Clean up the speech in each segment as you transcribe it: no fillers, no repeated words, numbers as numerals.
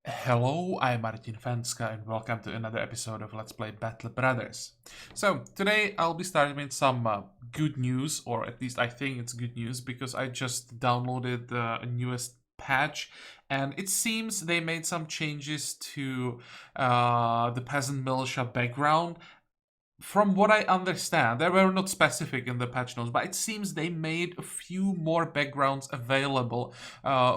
Hello, I'm Martin Fencka and welcome to another episode of Let's Play Battle Brothers. So, today I'll be starting with some good news, or at least I think it's good news, because I just downloaded the newest patch, and it seems they made some changes to the Peasant Militia background. From what I understand, they were not specific in the patch notes, but it seems they made a few more backgrounds available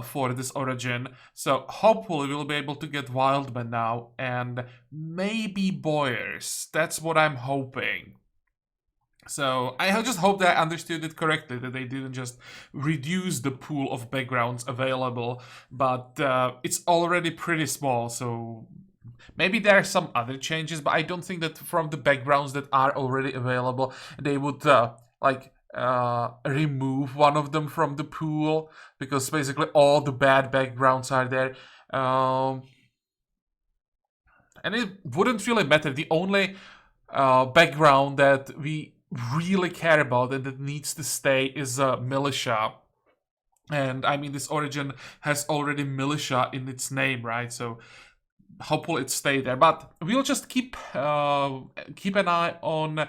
for this origin. So hopefully we'll be able to get Wildmen now and maybe Boyers. That's what I'm hoping. So I just hope that I understood it correctly, that they didn't just reduce the pool of backgrounds available, but it's already pretty small, so maybe there are some other changes, but I don't think that from the backgrounds that are already available, they would remove one of them from the pool, because basically all the bad backgrounds are there. And it wouldn't really matter. The only background that we really care about and that needs to stay is militia. And I mean, this origin has already militia in its name, right? So hopefully it stay there, but we'll just keep an eye on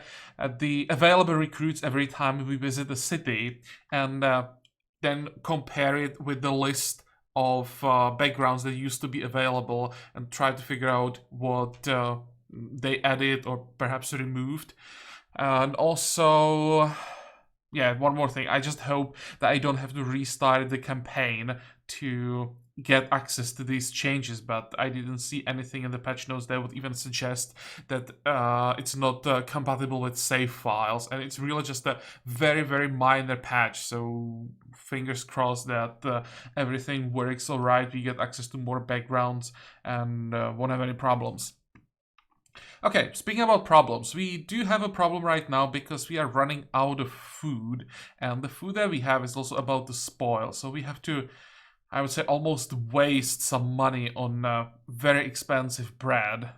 the available recruits every time we visit the city, and then compare it with the list of backgrounds that used to be available and try to figure out what they added or perhaps removed. And also, yeah, one more thing, I just hope that I don't have to restart the campaign to get access to these changes, but I didn't see anything in the patch notes that would even suggest that it's not compatible with save files, and it's really just a very, very minor patch, so fingers crossed that everything works alright, we get access to more backgrounds, and won't have any problems. Okay, speaking about problems, we do have a problem right now because we are running out of food, and the food that we have is also about to spoil, so we have to, I would say, almost waste some money on very expensive bread.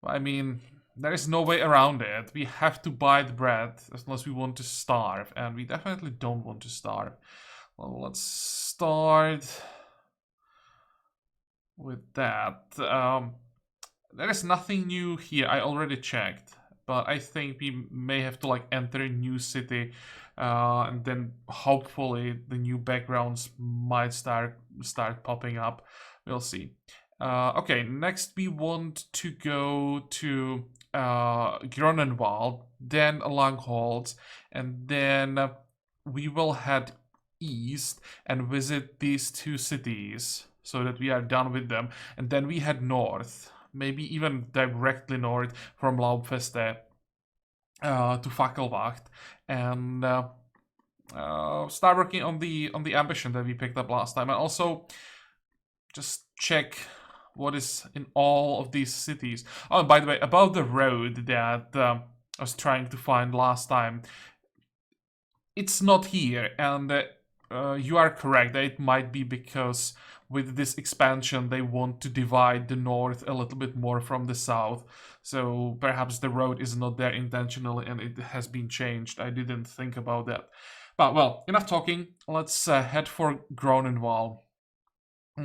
I mean, there is no way around it. We have to buy the bread unless we want to starve, and we definitely don't want to starve. Well, let's start with that. There is nothing new here. I already checked, but I think we may have to enter a new city, and then hopefully the new backgrounds might start popping up. We'll see. Okay, next we want to go to Gronenwald, then Langholz, and then we will head east and visit these two cities so that we are done with them, and then we head north, maybe even directly north from Laubfeste to Fackelwacht, and start working on the ambition that we picked up last time, and also just check what is in all of these cities. Oh, and by the way, about the road that I was trying to find last time, it's not here, and you are correct that it might be because with this expansion they want to divide the north a little bit more from the south, so perhaps the road is not there intentionally and it has been changed. I didn't think about that. But well, enough talking, let's head for Gronenwald.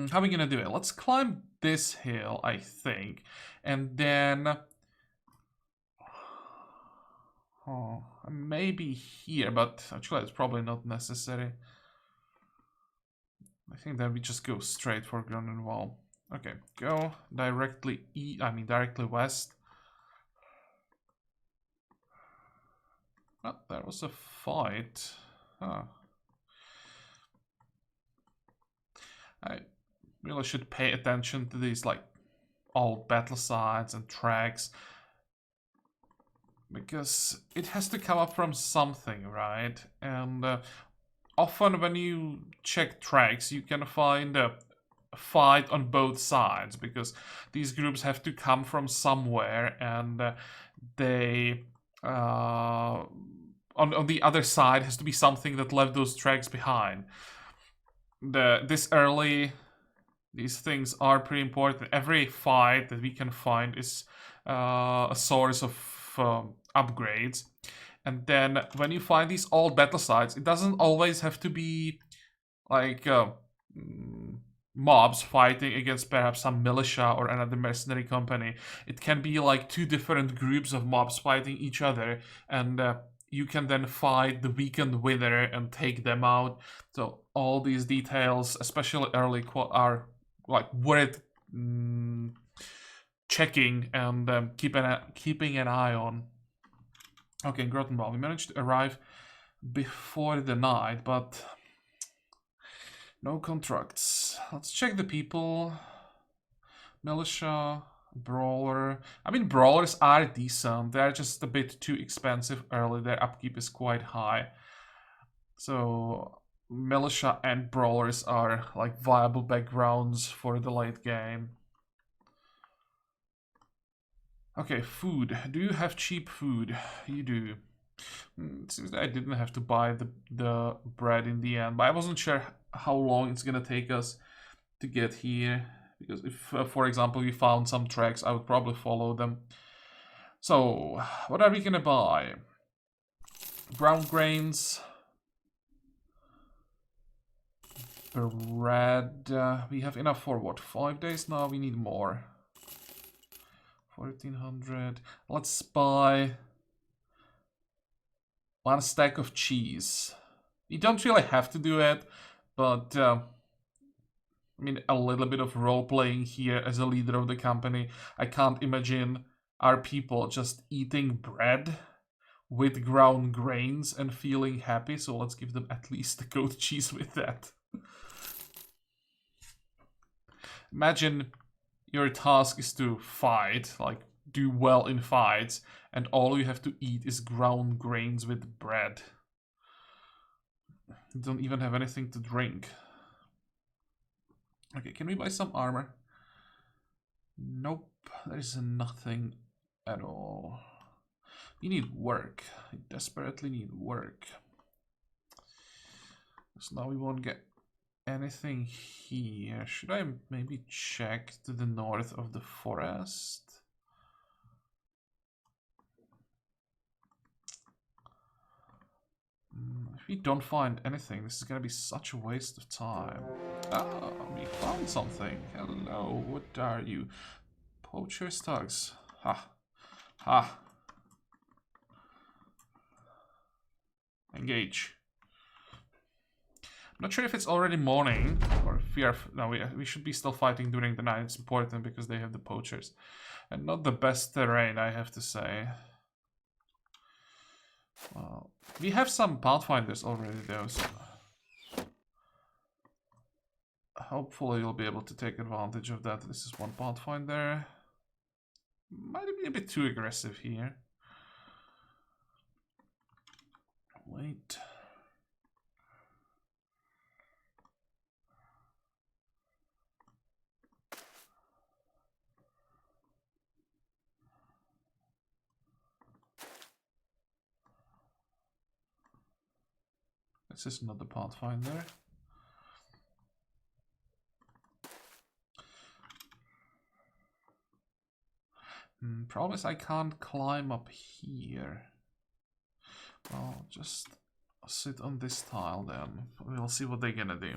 How are we gonna do it? Let's climb this hill, I think, and then maybe here, but actually it's probably not necessary. I think that we just go straight for Gronenwald. Okay, go directly directly west. Oh, there was a fight. Huh. I really should pay attention to these old battle sites and tracks, because it has to come up from something, right? And often when you check tracks, you can find a fight on both sides, because these groups have to come from somewhere, and they on the other side has to be something that left those tracks behind. This early, these things are pretty important. Every fight that we can find is a source of upgrades. And then when you find these old battle sites, it doesn't always have to be mobs fighting against perhaps some militia or another mercenary company. It can be like two different groups of mobs fighting each other, and you can then fight the weekend winner and take them out. So all these details, especially early, are like worth checking and keeping an eye on. Okay, Grottenball, we managed to arrive before the night, but no contracts. Let's check the people. Militia, brawler. I mean, brawlers are decent. They're just a bit too expensive early. Their upkeep is quite high. So militia and brawlers are like viable backgrounds for the late game. Okay, food. Do you have cheap food? You do. It seems that I didn't have to buy the bread in the end, but I wasn't sure how long it's gonna take us to get here. Because if, for example, we found some tracks, I would probably follow them. So, what are we gonna buy? Brown grains. Bread. We have enough for what? 5 days now? We need more. 1400. Let's buy one stack of cheese. You don't really have to do it, but I mean, a little bit of role-playing here as a leader of the company. I can't imagine our people just eating bread with ground grains and feeling happy, so let's give them at least the goat cheese with that. Imagine your task is to fight, like do well in fights, and all you have to eat is ground grains with bread. You don't even have anything to drink. Okay, can we buy some armor? Nope, there's nothing at all. We need work. We desperately need work. So now we won't get anything here. Should I maybe check to the north of the forest? If we don't find anything, this is gonna be such a waste of time. Ah, we found something. Hello, what are you? Poacher's tugs. Ha. Ha. Engage. I'm not sure if it's already morning or if we are. No, we should be still fighting during the night. It's important because they have the poachers. And not the best terrain, I have to say. Well, we have some pathfinders already though, so hopefully you'll be able to take advantage of that. This is one pathfinder. Might be a bit too aggressive here. Wait. This is not the pathfinder. Problem is I can't climb up here. Well, just sit on this tile then. We'll see what they're gonna do.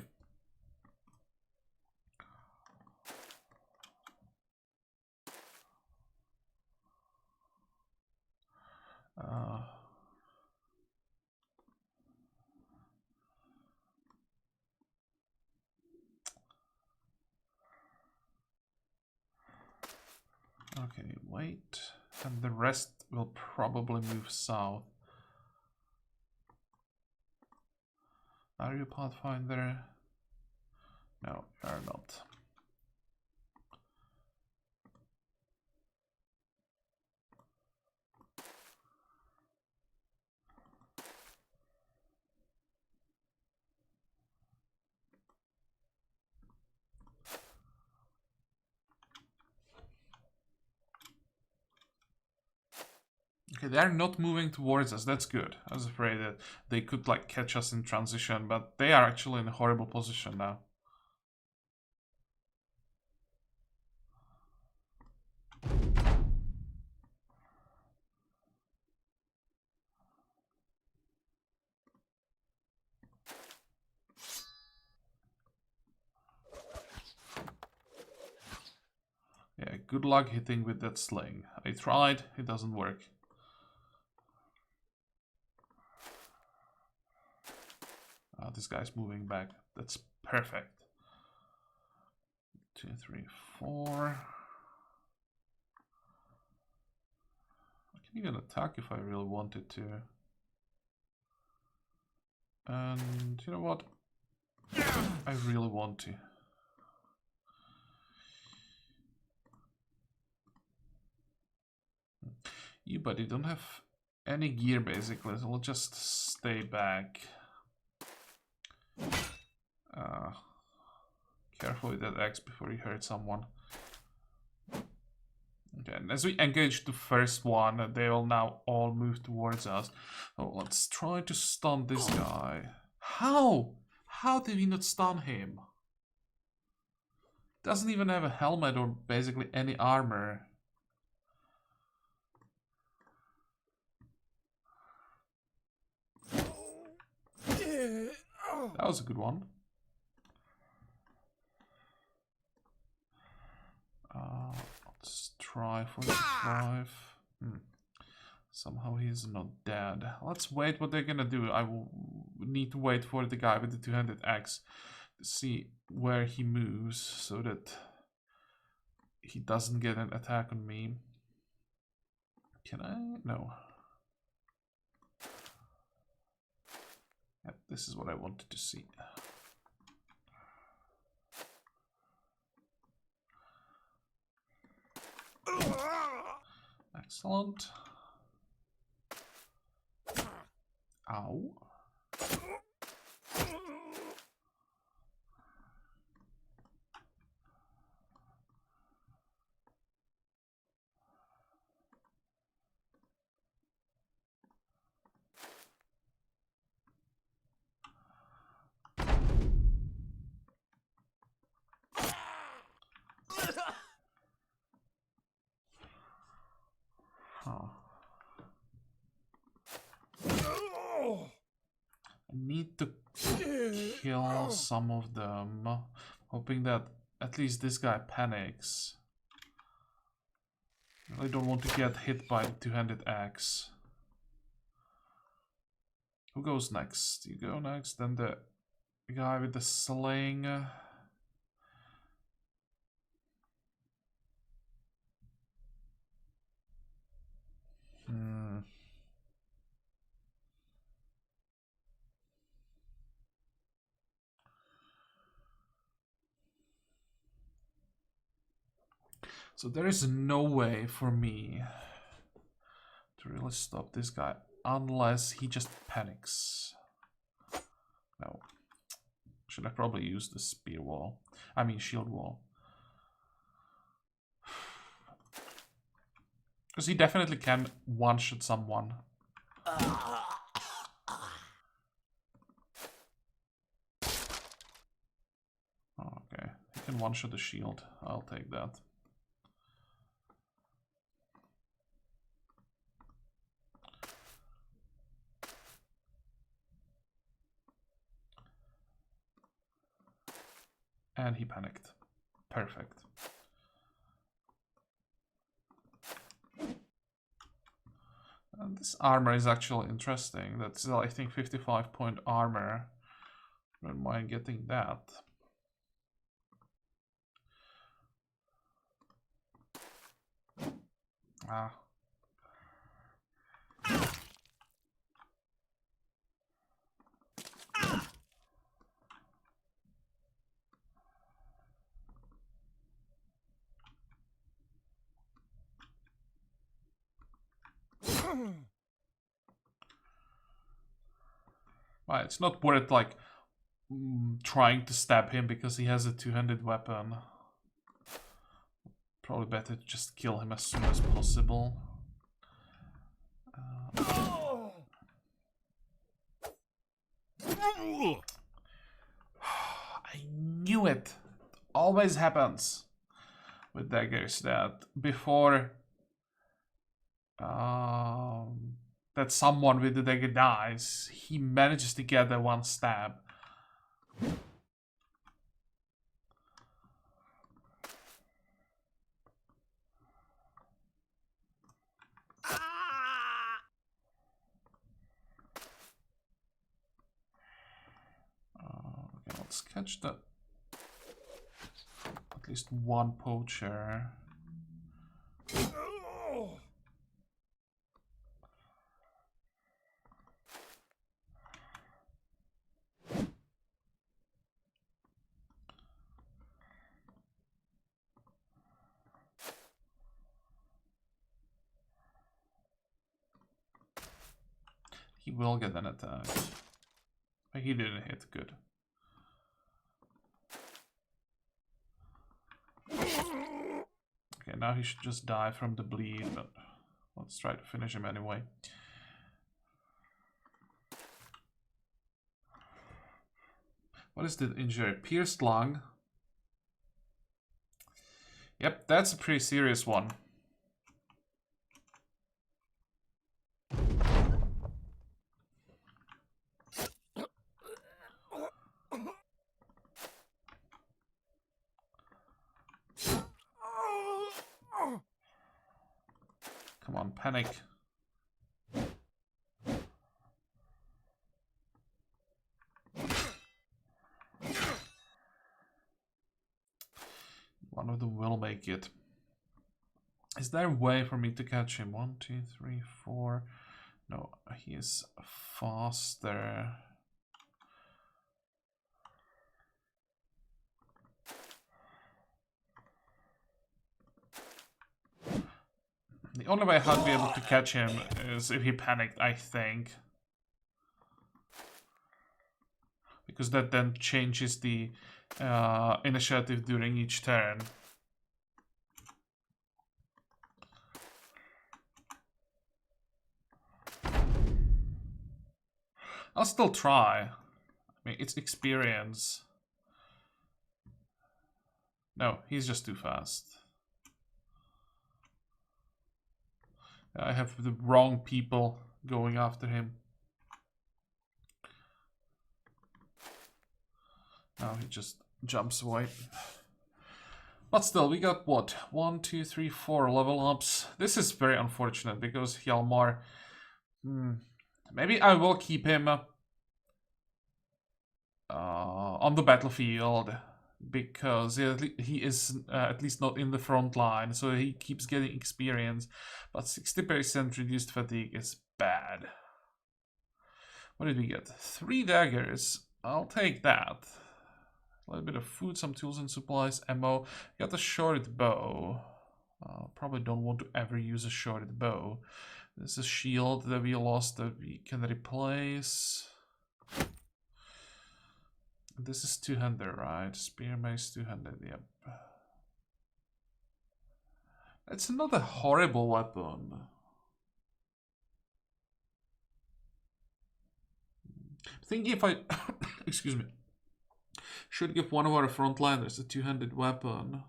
Okay, wait. And the rest will probably move south. Are you a pathfinder? No, you are not. Okay, they are not moving towards us. That's good. I was afraid that they could like catch us in transition, but they are actually in a horrible position now. good luck hitting with that sling. I tried, it doesn't work. This guy's moving back. That's perfect. 2, 3, 4. I can even attack if I really wanted to. And you know what? I really want to. You buddy don't have any gear basically, so we'll just stay back. Careful with that axe before you hurt someone. Okay, and as we engage the first one, they will now all move towards us. Oh, let's try to stun this guy. How? How did we not stun him? Doesn't even have a helmet or basically any armor. That was a good one. Let's try for the 5. Somehow he's not dead. Let's wait what they're gonna do. I will need to wait for the guy with the two-handed axe to see where he moves so that he doesn't get an attack on me. Can I? No. Yep, this is what I wanted to see. Excellent. Ow. I need to kill some of them, hoping that at least this guy panics. I don't want to get hit by the two-handed axe. Who goes next? You go next, then the guy with the sling. So there is no way for me to really stop this guy unless he just panics. No. Should I probably use the spear wall? I mean shield wall. Because he definitely can one-shot someone. Okay, he can one-shot the shield. I'll take that. And he panicked. Perfect. And this armor is actually interesting. That's, I think, 55-point armor. Don't mind getting that. Ah. Well, it's not worth like trying to stab him because he has a two-handed weapon. Probably better to just kill him as soon as possible. I knew it. It always happens with daggers that before that someone with the dagger dies, he manages to get that one stab. Let's catch the at least one poacher. He will get an attack. But he didn't hit. Good. Okay, now he should just die from the bleed, but let's try to finish him anyway. What is the injury? Pierced lung. Yep, that's a pretty serious one. Come on, panic. One of them will make it. Is there a way for me to catch him? 1, 2, 3, 4. No, he is faster. The only way I'd be able to catch him is if he panicked, I think. Because that then changes the initiative during each turn. I'll still try. I mean, it's experience. No, he's just too fast. I have the wrong people going after him. Now he just jumps away. But still, we got what? 1, 2, 3, 4 level ups. This is very unfortunate because Hjalmar... maybe I will keep him on the battlefield. Because he is at least not in the front line, so he keeps getting experience. But 60% reduced fatigue is bad. What did we get? 3 daggers. I'll take that. A little bit of food, some tools and supplies, ammo. Got a shorted bow. Probably don't want to ever use a shorted bow. There's a shield that we lost that we can replace. This is two-handed, right? Spear mace two-handed, yep. It's not a horrible weapon. I think if I... excuse me. Should give one of our frontliners a two-handed weapon.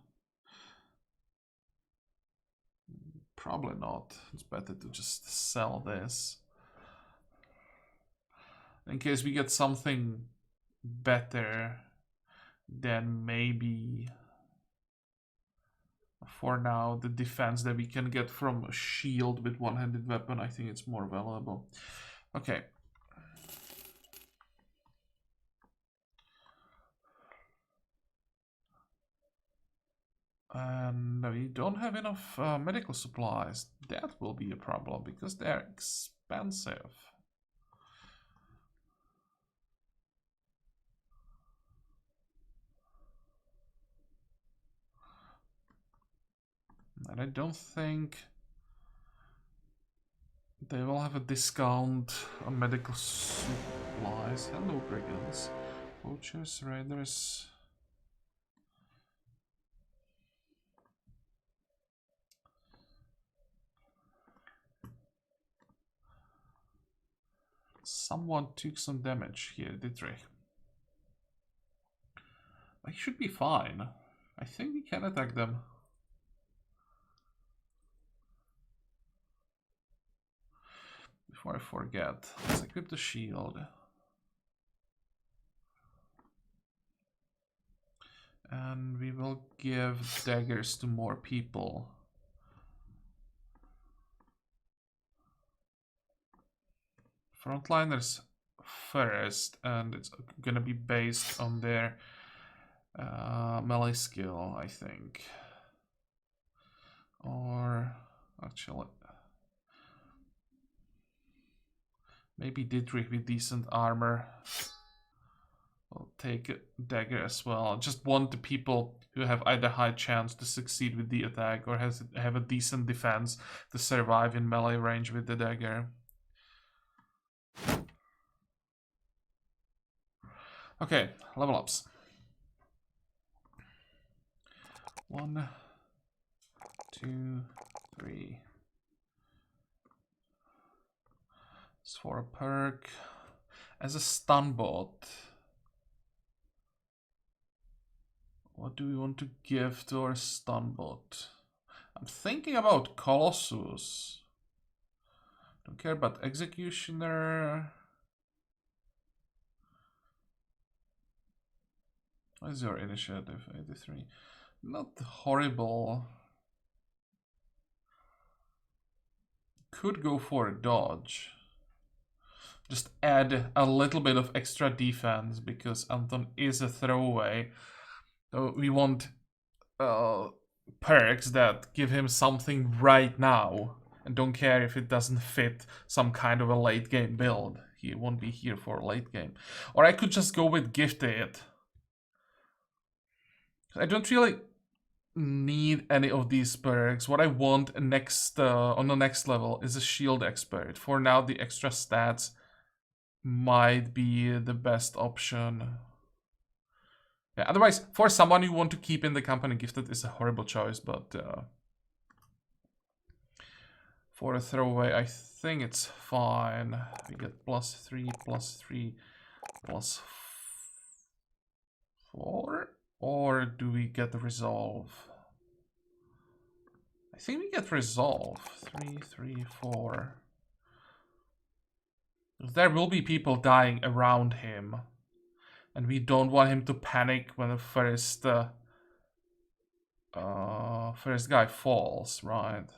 Probably not. It's better to just sell this. In case we get something better, then maybe for now the defense that we can get from a shield with one-handed weapon, I think it's more valuable. Okay. And we don't have enough medical supplies. That will be a problem because they're expensive. And I don't think they will have a discount on medical supplies. Hello, brigands. Poachers, raiders. Someone took some damage here, did they? I should be fine. I think we can attack them. Before I forget, let's equip the shield. And we will give daggers to more people. Frontliners first, and it's gonna be based on their melee skill, I think. Or actually, maybe Dietrich with decent armor. I'll take a dagger as well. I just want the people who have either high chance to succeed with the attack or have a decent defense to survive in melee range with the dagger. Okay, level ups. 1, 2, 3. It's for a perk. As a stun bot, what do we want to give to our stun bot? I'm thinking about Colossus. Don't care about Executioner. What is your initiative? 83. Not horrible. Could go for a dodge. Just add a little bit of extra defense because Anton is a throwaway. So we want perks that give him something right now. And don't care if it doesn't fit some kind of a late game build. He won't be here for late game. Or I could just go with Gifted. I don't really need any of these perks. What I want next on the next level is a shield expert. For now, the extra stats might be the best option. Yeah, otherwise, for someone you want to keep in the company, Gifted is a horrible choice, but for a throwaway, I think it's fine. We get +3, +3, +4, or do we get the resolve? I think we get resolve. 3, 3, 4. There will be people dying around him, and we don't want him to panic when the first guy falls, right?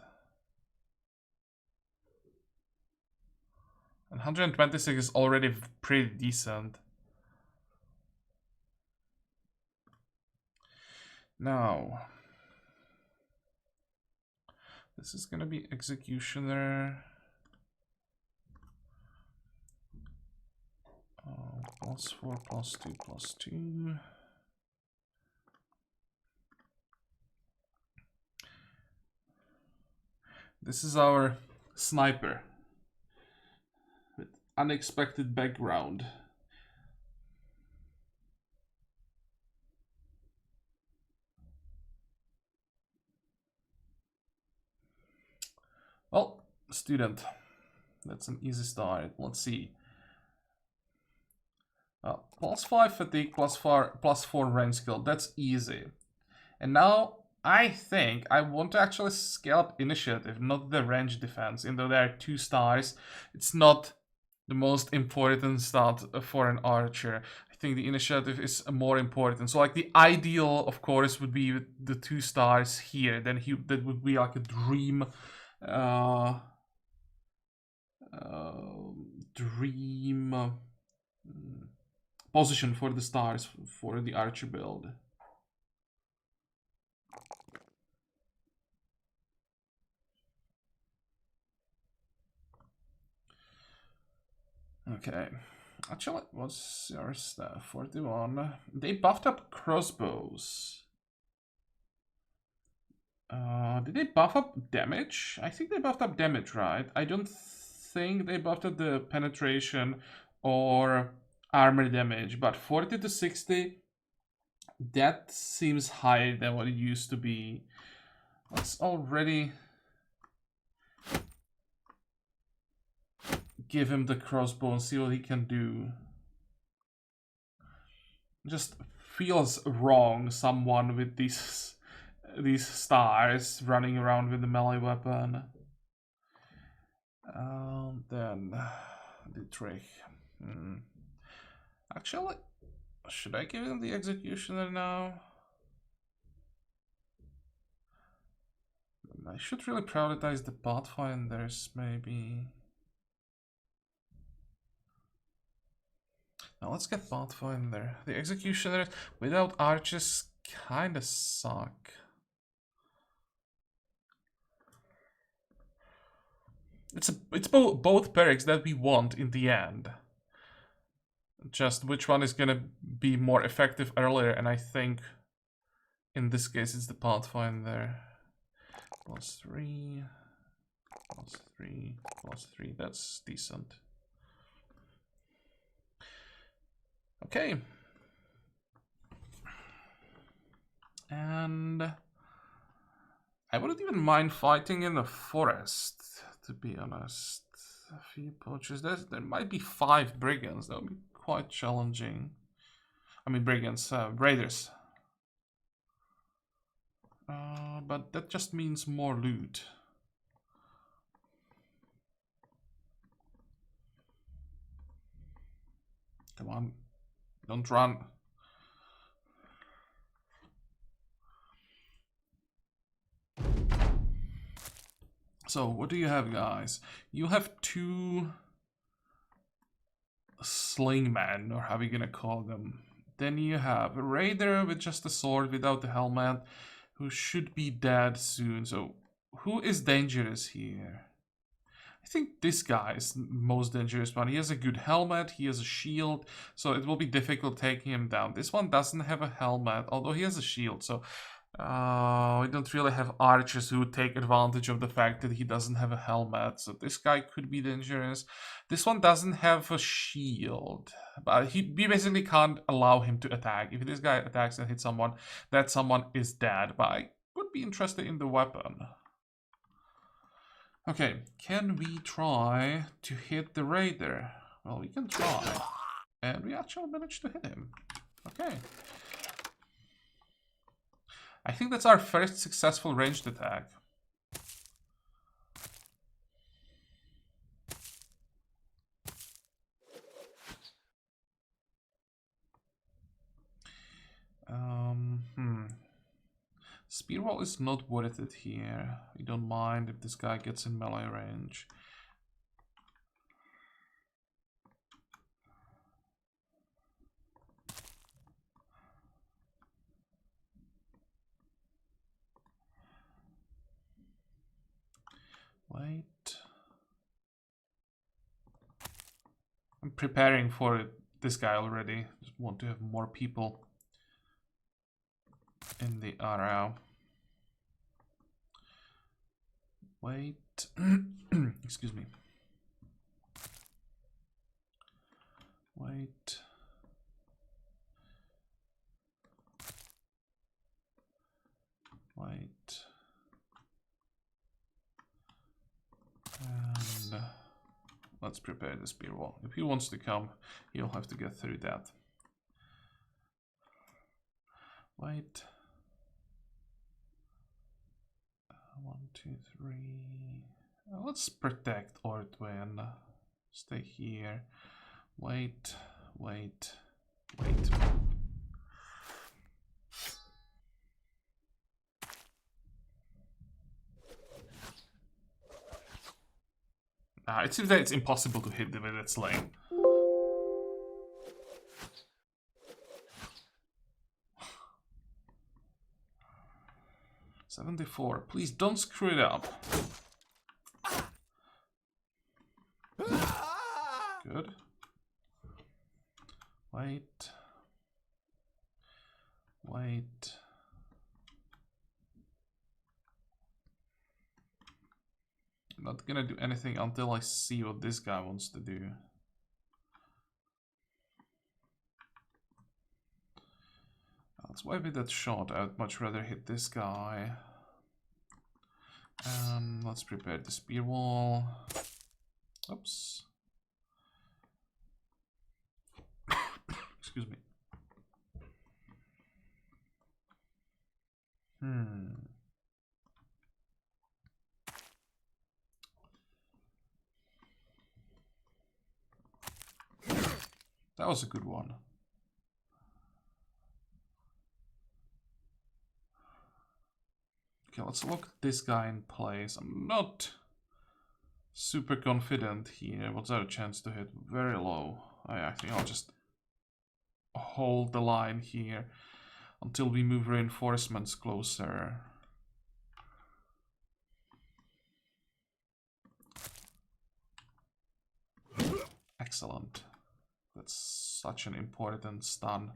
And 126 is already pretty decent. Now, this is gonna be Executioner. +4, +2, +2. This is our sniper with unexpected background. Well, student, that's an easy start. Let's see. +5 fatigue, +4 range skill. That's easy. And now I think I want to actually scale up initiative, not the range defense. Even though there are 2 stars, it's not the most important stat for an archer. I think the initiative is more important. So like the ideal, of course, would be the 2 stars here. Then that would be like a dream position for the stars for the archer build. Okay. Actually, what's your staff? 41. They buffed up crossbows. Did they buff up damage? I think they buffed up damage, right? I don't think they buffed up the penetration or armor damage, but 40 to 60, that seems higher than what it used to be. Let's already give him the crossbow and see what he can do. Just feels wrong, someone with these stars running around with the melee weapon. Then Dietrich. Actually, should I give him the Executioner now? I should really prioritize the Pathfinders, maybe. Now let's get Pathfinder. The executioners without archers kinda suck. It's both perks that we want in the end. Just which one is gonna be more effective earlier, and I think in this case it's the Pathfinder. +3, +3, +3. That's decent. Okay. And I wouldn't even mind fighting in the forest, to be honest. A few poachers. There might be 5 brigands. That would be quite challenging. I mean, brigands, raiders. But that just means more loot. Come on, don't run. So, what do you have, guys? You have 2 slingmen, or how are we gonna call them? Then you have a raider with just a sword without the helmet, who should be dead soon. So, who is dangerous here? I think this guy is the most dangerous one. He has a good helmet, he has a shield, so it will be difficult taking him down. This one doesn't have a helmet, although he has a shield, so we don't really have archers who would take advantage of the fact that he doesn't have a helmet, so this guy could be dangerous. This one doesn't have a shield, but we basically can't allow him to attack. If this guy attacks and hits someone, that someone is dead, but I would be interested in the weapon. Okay, can we try to hit the raider? Well, we can try. And we actually managed to hit him. Okay. I think that's our first successful ranged attack. Spear wall is not worth it here. We don't mind if this guy gets in melee range. Wait. I'm preparing for this guy already. Just want to have more people in the area. Wait. Excuse me. Wait. Wait. And let's prepare the spear wall. If he wants to come, he'll have to get through that. Wait. 1, 2, 3. Let's protect Ortwin. Stay here. Wait, wait, wait. It seems that it's impossible to hit them with that sling. $74. Please don't screw it up. Good. Wait. Wait. I'm not gonna do anything until I see what this guy wants to do. Let's wipe it that shot. I'd much rather hit this guy. And let's prepare the spear wall. Oops. Excuse me. That was a good one. Okay, let's lock this guy in place. I'm not super confident here. What's our chance to hit? Very low. I think I'll just hold the line here until we move reinforcements closer. Excellent. That's such an important stun.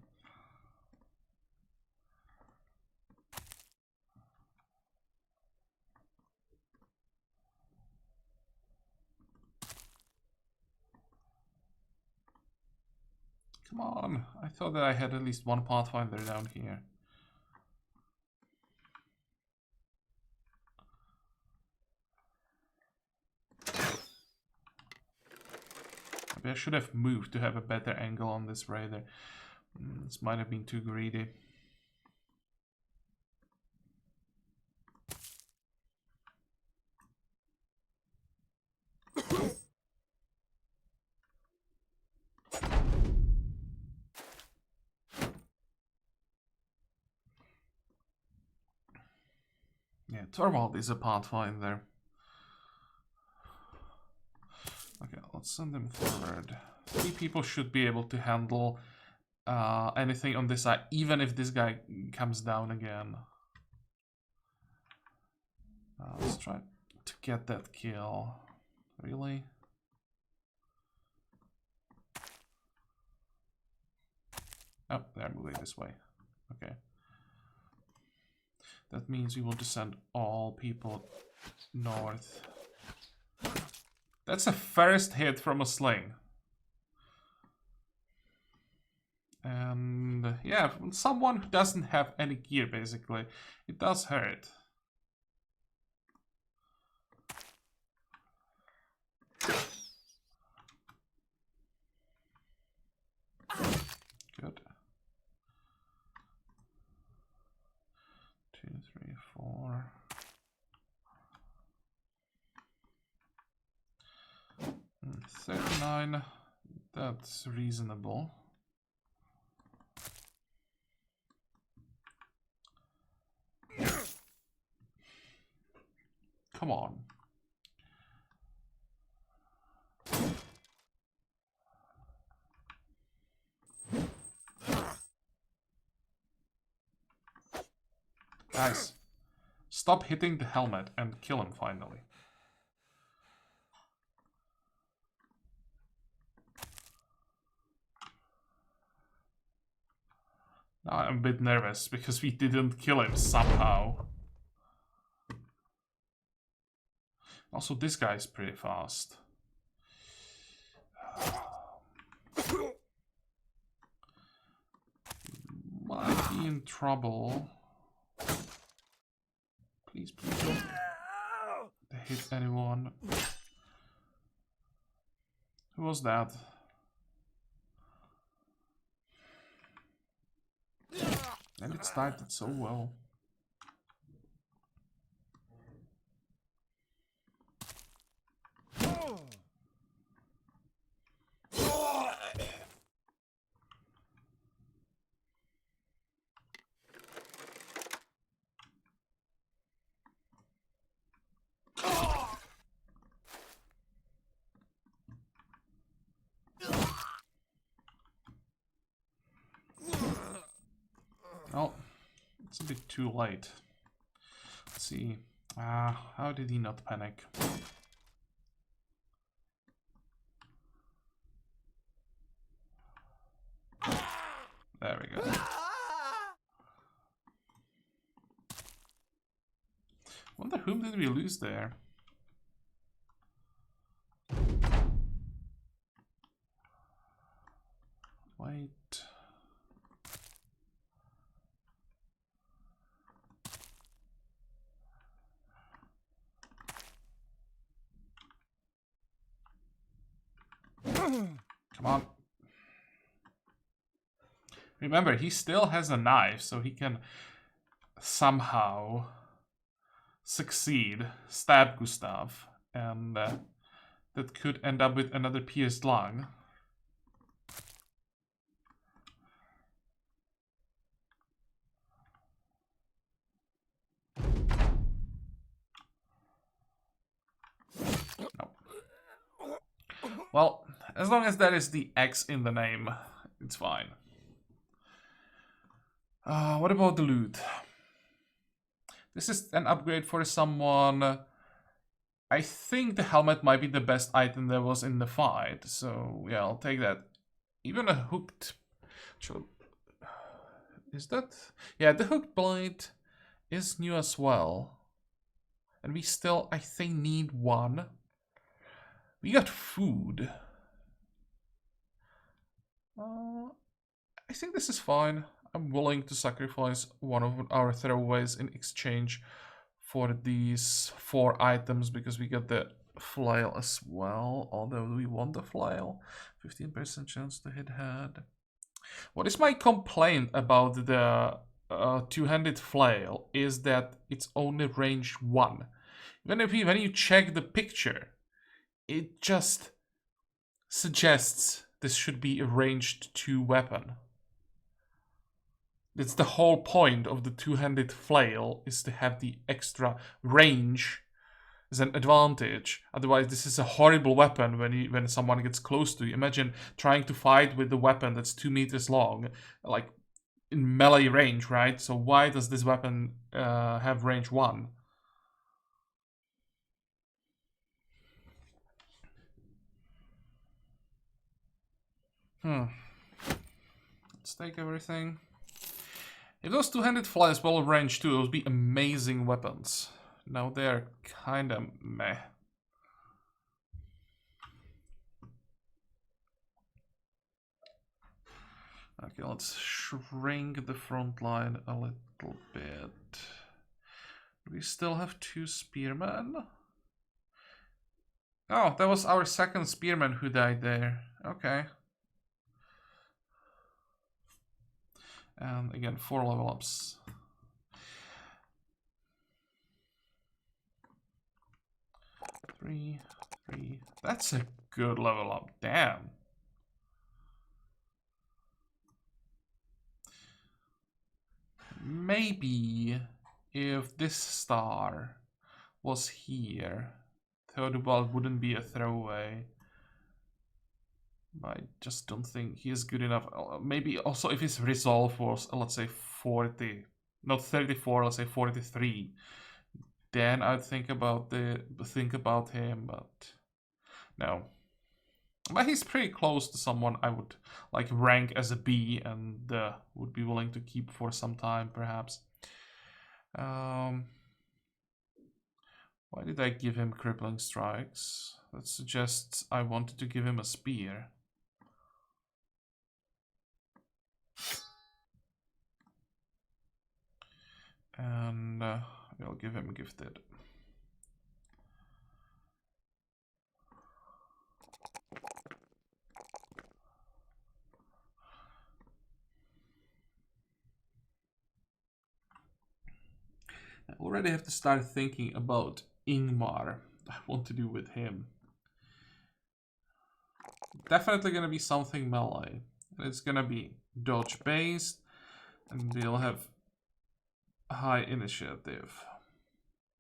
Come on, I thought that I had at least one Pathfinder down here. Maybe I should have moved to have a better angle on this raider. This might have been too greedy. Yeah, Torvald is a Pathfinder. Okay, let's send them forward. 3 people should be able to handle anything on this side, even if this guy comes down again. Let's try to get that kill. Really? Oh, they're moving this way. Okay. That means we want to send all people north. That's a first hit from a sling. And yeah, from someone who doesn't have any gear, basically. It does hurt. Good. 2, 3, 4. 39. That's reasonable. Come on. Guys, stop hitting the helmet and kill him finally. Now I'm a bit nervous because we didn't kill him somehow. Also, this guy's pretty fast. Might be in trouble. Please, please don't hit anyone. Who was that? And it started so well. Well, it's a bit too late. Let's see. How did he not panic? There we go. Wonder whom did we lose there? Wait. Come on. Remember, he still has a knife, so he can somehow succeed, stab Gustav, and that could end up with another pierced lung. No. Well, as long as that is the X in the name, it's fine. What about the loot? This is an upgrade for someone. I think the helmet might be the best item that was in the fight. So yeah, I'll take that. Even a hooked... Is that... Yeah, the hooked blade is new as well. And we still, I think, need one. We got food. I think this is fine. I'm willing to sacrifice one of our throwaways in exchange for these 4 items because we got the flail as well. Although we want the flail. 15% chance to hit head. What is my complaint about the two-handed flail is that it's only range 1. When you check the picture, it just suggests this should be a ranged 2 weapon. It's the whole point of the two-handed flail is to have the extra range as an advantage. Otherwise, this is a horrible weapon when someone gets close to you. Imagine trying to fight with a weapon that's 2 meters long, like in melee range, right? So why does this weapon have range 1? Let's take everything. If those two-handed flies were range 2, those would be amazing weapons. Now they're kinda meh. Okay, let's shrink the front line a little bit. We still have 2 spearmen. Oh, that was our second spearman who died there. Okay. And again, 4 level ups. Three. That's a good level up. Damn. Maybe if this star was here, Theodobald wouldn't be a throwaway. I just don't think he is good enough. Maybe also if his resolve was, let's say 40, not 34, let's say 43, then I'd think about him, but no. But he's pretty close to someone I would like rank as a B and would be willing to keep for some time, perhaps. Why did I give him crippling strikes? That suggests I wanted to give him a spear. And I'll give him gifted. I already have to start thinking about Ingmar. I want to do with him. Definitely gonna be something melee. And it's gonna be dodge based. And we'll have high initiative.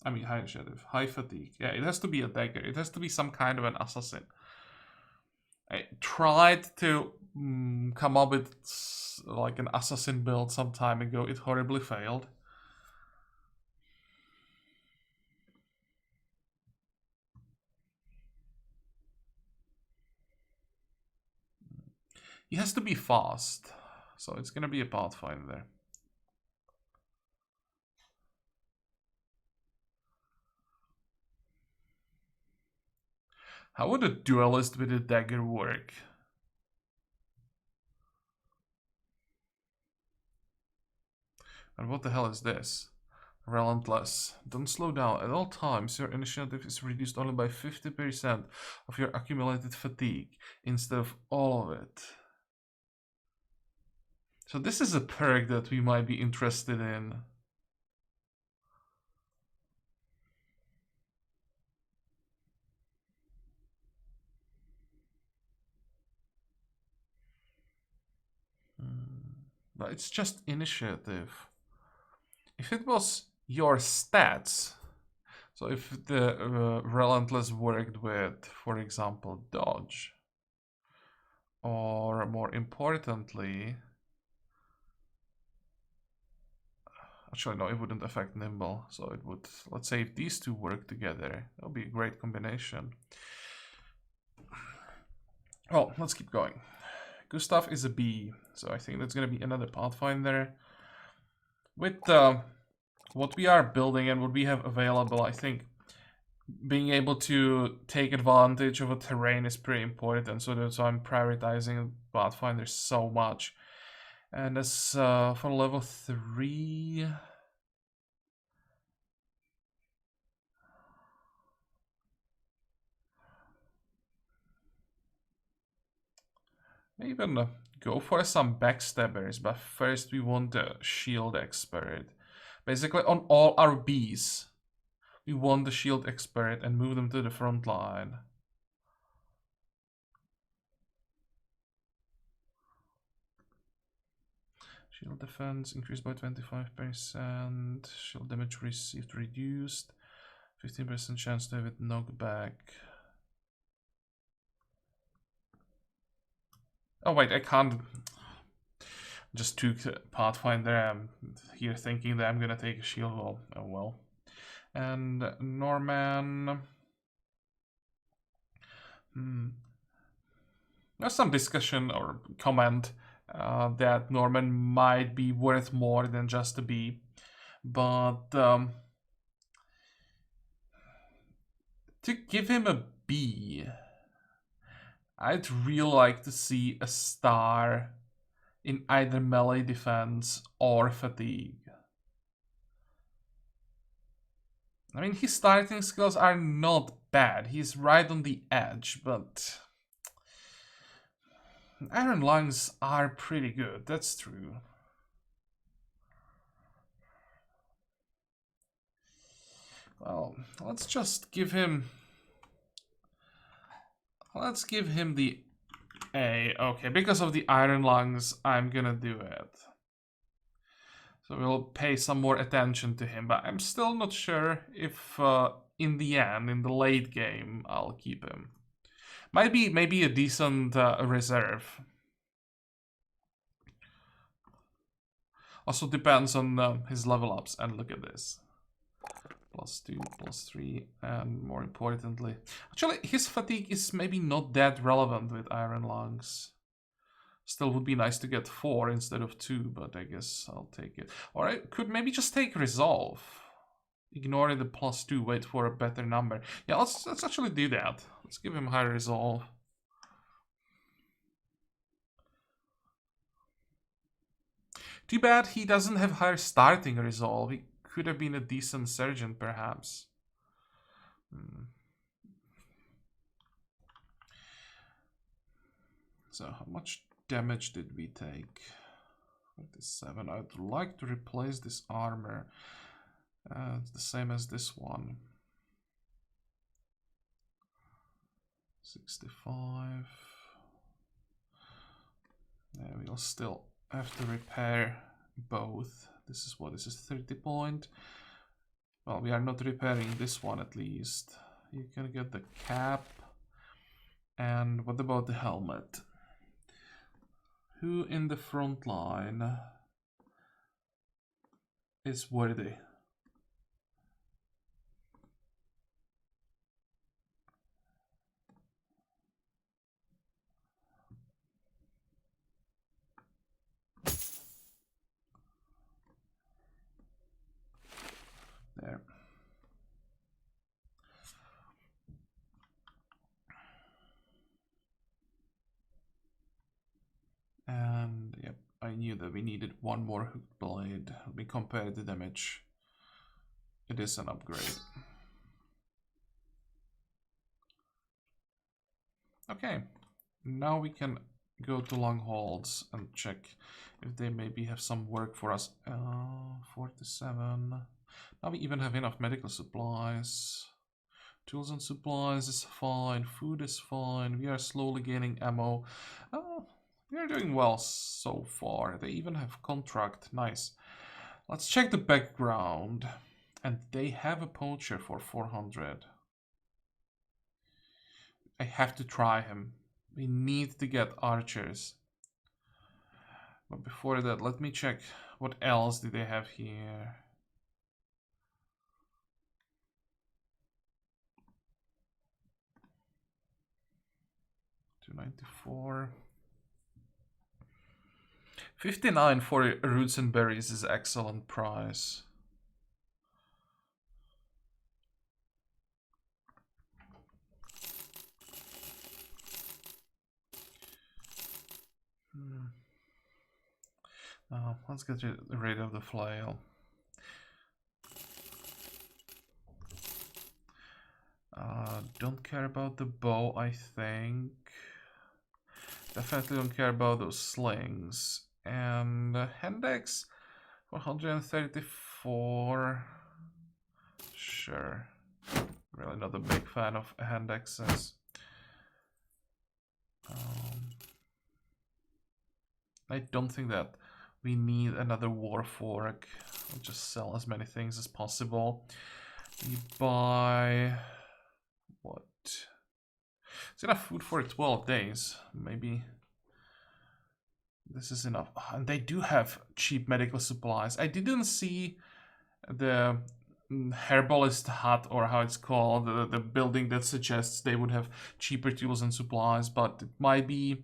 High initiative. High fatigue. Yeah, it has to be a dagger. It has to be some kind of an assassin. I tried to come up with like an assassin build some time ago. It horribly failed. He has to be fast. So it's gonna be a pathfinder. How would a duelist with a dagger work? And what the hell is this? Relentless. Don't slow down. At all times, your initiative is reduced only by 50% of your accumulated fatigue, instead of all of it. So this is a perk that we might be interested in. But it's just initiative. If it was your stats, so if the Relentless worked with, for example, dodge, or more importantly, Actually, no, it wouldn't affect nimble. So it would, let's say if these two work together, that would be a great combination. Well, let's keep going. Gustav is a B, so I think that's going to be another Pathfinder. With what we are building and what we have available, I think being able to take advantage of a terrain is pretty important. So that's why I'm prioritizing Pathfinder so much. And as for level 3... even go for some backstabbers, but first we want the shield expert. Basically on all our Bs, we want the shield expert and move them to the front line. Shield defense increased by 25%. Shield damage received reduced. 15% chance to have it knocked back. Oh wait, I can't. Just took Pathfinder. I'm here thinking that I'm gonna take a shield wall. Oh well. And Norman. There's some discussion or comment that Norman might be worth more than just a B, but to give him a B, I'd really like to see a star in either melee defense or fatigue. I mean, his starting skills are not bad. He's right on the edge, but iron lungs are pretty good, that's true. Well, let's just give him... Let's give him the A. Okay, because of the iron lungs, I'm gonna do it. So we'll pay some more attention to him, but I'm still not sure if in the end, in the late game, I'll keep him. Might be maybe a decent reserve. Also depends on his level ups, and look at this. +2, +3, and more importantly... Actually, his fatigue is maybe not that relevant with iron lungs. Still would be nice to get 4 instead of 2, but I guess I'll take it. Or I could maybe just take resolve. Ignore the +2, wait for a better number. Yeah, let's actually do that. Let's give him high resolve. Too bad he doesn't have higher starting resolve. He could have been a decent sergeant, perhaps. So, how much damage did we take? 47. I'd like to replace this armor. It's the same as this one. 65. Yeah, we'll still have to repair both. This is what? This is 30 point. Well, we are not repairing this one at least. You can get the cap. And what about the helmet? Who in the front line is worthy? There. And yep, I knew that we needed one more hooked blade. Let me compare the damage. It is an upgrade. Okay, now we can go to Longholds and check if they maybe have some work for us. 47. Now we even have enough medical supplies. Tools and supplies is fine. Food is fine. We are slowly gaining ammo. We are doing well so far. They even have contract. Nice. Let's check the background. And they have a poacher for 400. I have to try him. We need to get archers. But before that, let me check what else do they have here? $294. 59 for roots and berries is excellent price. Let's get rid of the flail. Don't care about the bow, I think. Definitely don't care about those slings. And Hendex, 134. Sure. Really not a big fan of Hendexes. I don't think that we need another war fork. We'll just sell as many things as possible. We buy... what? It's enough food for 12 days. Maybe this is enough. And they do have cheap medical supplies. I didn't see the herbalist hut, or how it's called, the building that suggests they would have cheaper tools and supplies, but it might be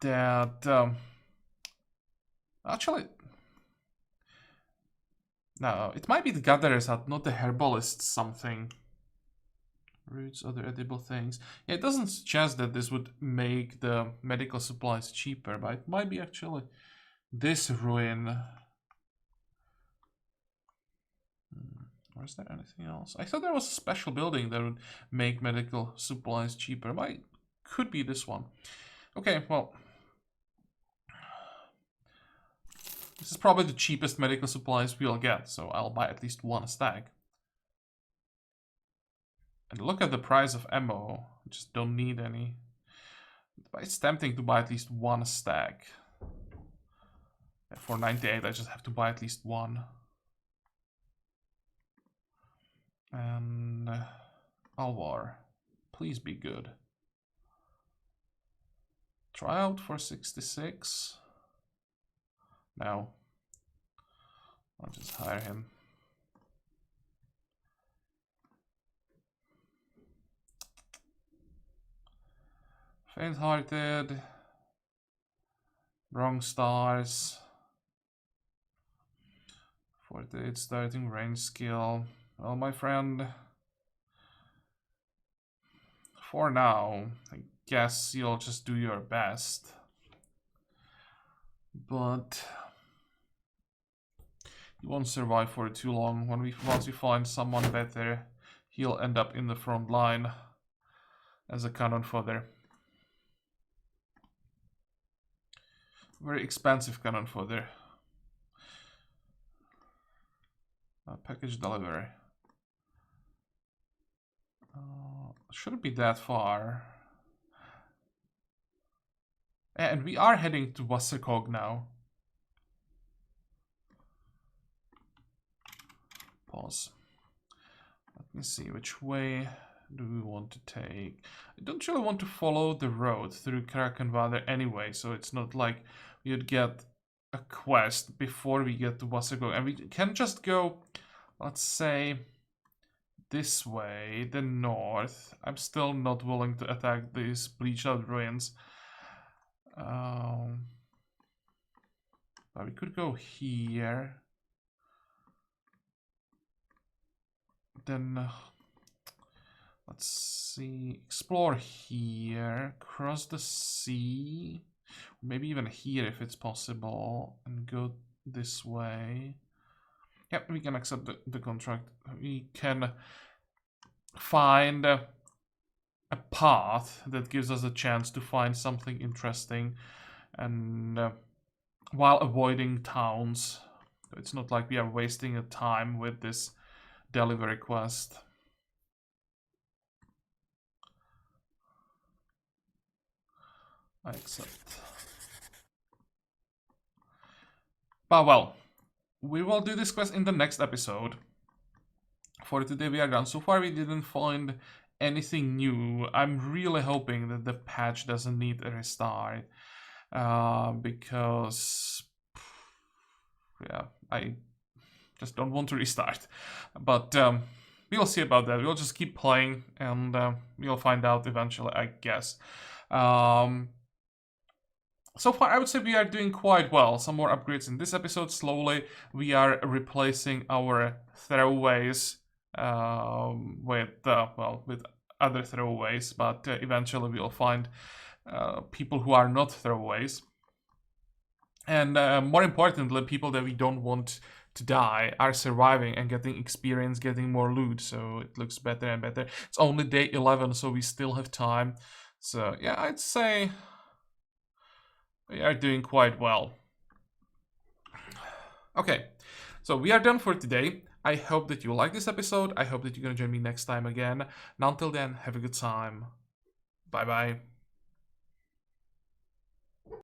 that actually no, it might be the gatherer's hut, not the herbalist something. Roots, other edible things. Yeah, it doesn't suggest that this would make the medical supplies cheaper, but it might be actually this ruin. Or is there anything else? I thought there was a special building that would make medical supplies cheaper. Might could be this one. Okay, well, this is probably the cheapest medical supplies we'll get, so I'll buy at least one stack. And look at the price of ammo. I just don't need any. But it's tempting to buy at least one stack. Yeah, for 98, I just have to buy at least one. And Alvar, please be good. Try out for 66. No. I'll just hire him. Faint-hearted. Wrong stars. 48 starting range skill. Well, my friend, for now, I guess you'll just do your best. But he won't survive for too long. Once we find someone better, he'll end up in the front line as a cannon fodder. Very expensive cannon fodder. Package delivery. Shouldn't be that far. And we are heading to Wasserkog now. Pause. Let me see, which way do we want to take? I don't really want to follow the road through Krakenwader anyway, so it's not like we'd get a quest before we get to Wasserkog. And we can just go, let's say, this way, the north. I'm still not willing to attack these bleached out ruins. But we could go here. Then let's see, explore here, cross the sea, maybe even here if it's possible, and go this way. Yep, we can accept the contract. We can find a path that gives us a chance to find something interesting, and while avoiding towns. It's not like we are wasting a time with this delivery quest. I accept. But well, we will do this quest in the next episode. For today we are done. So far we didn't find anything new. I'm really hoping that the patch doesn't need a restart. because yeah, I just don't want to restart. But we'll see about that. We'll just keep playing, and we'll find out eventually, I guess. So far, I would say we are doing quite well. Some more upgrades in this episode. Slowly, we are replacing our throwaways with with other throwaways, but eventually we'll find people who are not throwaways. And more importantly, people that we don't want to die are surviving and getting experience, getting more loot, so it looks better and better. It's only day 11, so we still have time. So yeah, I'd say we are doing quite well. Okay, so we are done for today. I hope that you like this episode. I hope that you're gonna join me next time again. And until then, have a good time. Bye bye.